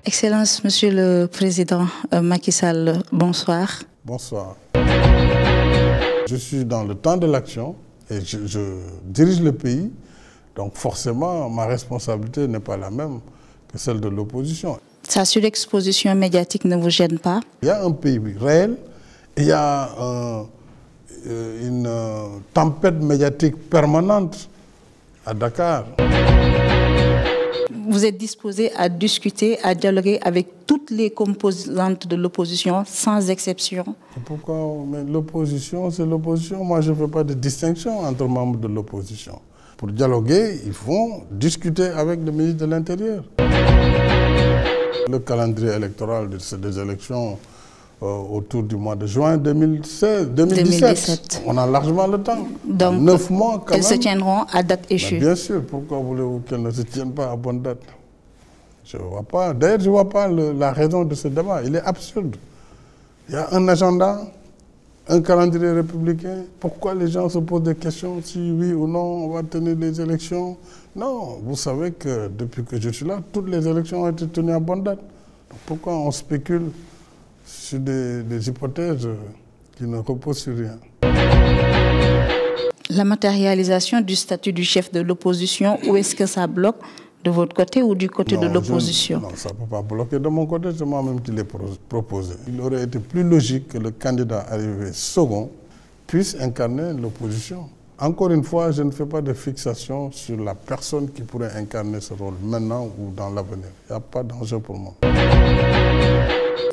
Excellence, Monsieur le Président Macky Sall, bonsoir. Bonsoir. Je suis dans le temps de l'action et je dirige le pays, donc forcément ma responsabilité n'est pas la même que celle de l'opposition. Sa surexposition médiatique ne vous gêne pas? Il y a un pays réel et il y a une tempête médiatique permanente à Dakar. Vous êtes disposé à discuter, à dialoguer avec toutes les composantes de l'opposition, sans exception? Pourquoi? Mais l'opposition, c'est l'opposition. Moi, je ne fais pas de distinction entre membres de l'opposition. Pour dialoguer, il faut discuter avec le ministre de l'Intérieur. Le calendrier électoral des élections autour du mois de juin 2017. On a largement le temps. Donc, 9 mois quand même. Elles se tiendront à date échue. Bien sûr, pourquoi voulez-vous qu'elles ne se tiennent pas à bonne date? Je ne vois pas. D'ailleurs, je ne vois pas la raison de ce débat. Il est absurde. Il y a un agenda, un calendrier républicain. Pourquoi les gens se posent des questions si oui ou non on va tenir les élections? Non, vous savez que depuis que je suis là, toutes les élections ont été tenues à bonne date. Donc pourquoi on spécule sur des hypothèses qui ne reposent sur rien? La matérialisation du statut du chef de l'opposition, où est-ce que ça bloque? De votre côté ou du côté de l'opposition? Non, ça ne peut pas bloquer de mon côté, c'est moi-même qui l'ai proposé. Il aurait été plus logique que le candidat arrivé second puisse incarner l'opposition. Encore une fois, je ne fais pas de fixation sur la personne qui pourrait incarner ce rôle maintenant ou dans l'avenir. Il n'y a pas d'enjeu pour moi.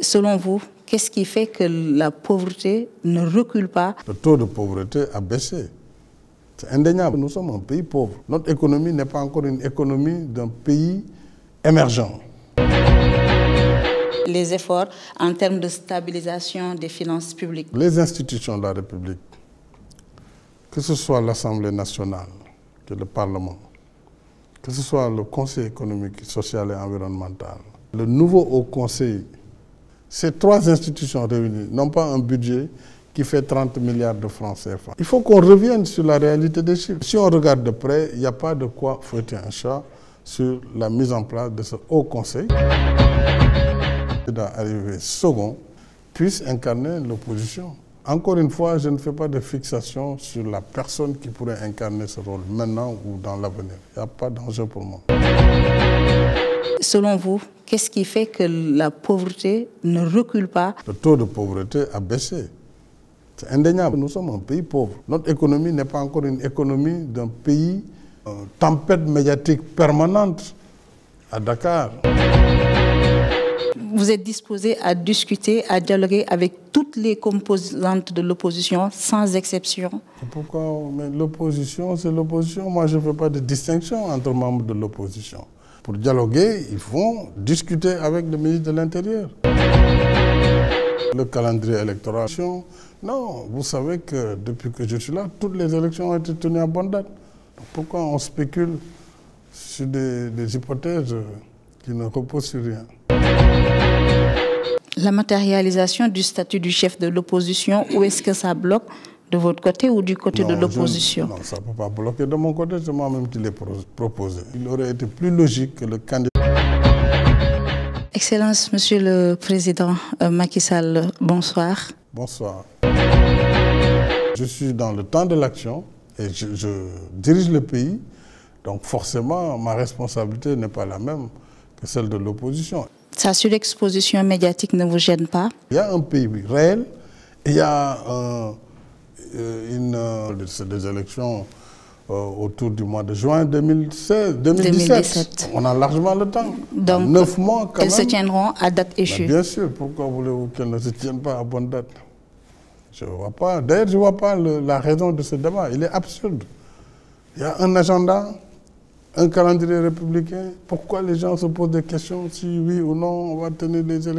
Selon vous, qu'est-ce qui fait que la pauvreté ne recule pas? Le taux de pauvreté a baissé. C'est indéniable. Nous sommes un pays pauvre. Notre économie n'est pas encore une économie d'un pays émergent. Les efforts en termes de stabilisation des finances publiques. Les institutions de la République, que ce soit l'Assemblée nationale, que le Parlement, que ce soit le Conseil économique, social et environnemental, le nouveau Haut Conseil, ces trois institutions réunies n'ont pas un budget qui fait 30 milliards de francs CFA. Il faut qu'on revienne sur la réalité des chiffres. Si on regarde de près, il n'y a pas de quoi fouetter un chat sur la mise en place de ce Haut Conseil. D'arriver second, puisse incarner l'opposition. Encore une fois, je ne fais pas de fixation sur la personne qui pourrait incarner ce rôle maintenant ou dans l'avenir. Il n'y a pas d'enjeu pour moi. Selon vous, qu'est-ce qui fait que la pauvreté ne recule pas? Le taux de pauvreté a baissé. C'est indéniable. Nous sommes un pays pauvre. Notre économie n'est pas encore une économie d'un pays tempête médiatique permanente à Dakar. Vous êtes disposé à discuter, à dialoguer avec toutes les composantes de l'opposition, sans exception? Pourquoi? Mais l'opposition, c'est l'opposition. Moi, je ne fais pas de distinction entre membres de l'opposition. Pour dialoguer, il faut discuter avec le ministre de l'Intérieur. Le calendrier électoral. Non, vous savez que depuis que je suis là, toutes les élections ont été tenues à bonne date. Donc pourquoi on spécule sur des hypothèses qui ne reposent sur rien? La matérialisation du statut du chef de l'opposition, où est-ce que ça bloque? De votre côté ou du côté de l'opposition? Non, ça ne peut pas bloquer de mon côté, c'est moi-même qui l'ai proposé. Il aurait été plus logique que le candidat. Excellence, Monsieur le Président Macky Sall, bonsoir. Bonsoir. Je suis dans le temps de l'action et je dirige le pays, donc forcément ma responsabilité n'est pas la même que celle de l'opposition. Sa surexposition médiatique ne vous gêne pas? Il y a un pays réel et il y a des élections autour du mois de juin 2017. On a largement le temps. Donc, 9 mois quand même. Elles se tiendront à date échue. Bien sûr, pourquoi voulez-vous qu'elles ne se tiennent pas à bonne date? Je ne vois pas. D'ailleurs, je ne vois pas la raison de ce débat. Il est absurde. Il y a un agenda, un calendrier républicain. Pourquoi les gens se posent des questions si oui ou non on va tenir les élections?